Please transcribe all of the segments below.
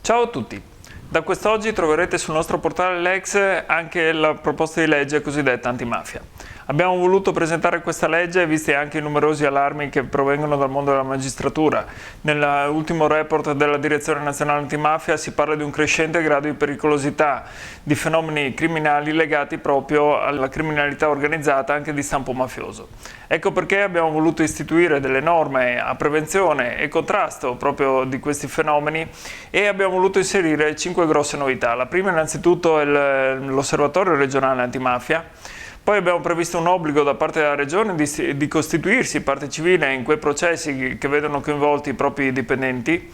Ciao a tutti! Da quest'oggi troverete sul nostro portale Lex anche la proposta di legge cosiddetta antimafia. Abbiamo voluto presentare questa legge visti anche i numerosi allarmi che provengono dal mondo della magistratura. Nell'ultimo report della Direzione Nazionale Antimafia si parla di un crescente grado di pericolosità di fenomeni criminali legati proprio alla criminalità organizzata anche di stampo mafioso. Ecco perché abbiamo voluto istituire delle norme a prevenzione e contrasto proprio di questi fenomeni e abbiamo voluto inserire 5 grosse novità. La prima innanzitutto è l'Osservatorio regionale antimafia. Poi abbiamo previsto un obbligo da parte della Regione di costituirsi parte civile in quei processi che vedono coinvolti i propri dipendenti.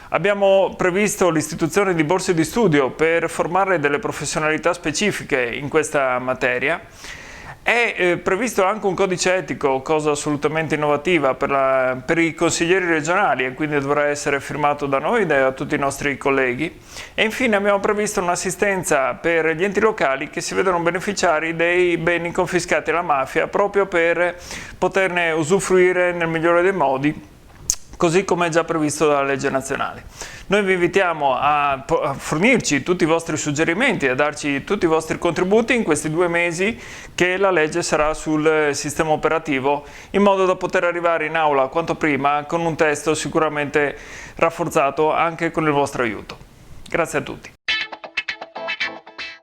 Abbiamo previsto l'istituzione di borse di studio per formare delle professionalità specifiche in questa materia. È previsto anche un codice etico, cosa assolutamente innovativa per i consiglieri regionali e quindi dovrà essere firmato da noi e da tutti i nostri colleghi. E infine abbiamo previsto un'assistenza per gli enti locali che si vedono beneficiari dei beni confiscati alla mafia proprio per poterne usufruire nel migliore dei modi, così come è già previsto dalla legge nazionale. Noi vi invitiamo a fornirci tutti i vostri suggerimenti, a darci tutti i vostri contributi in questi 2 mesi che la legge sarà sul sistema operativo, in modo da poter arrivare in aula quanto prima con un testo sicuramente rafforzato anche con il vostro aiuto. Grazie a tutti.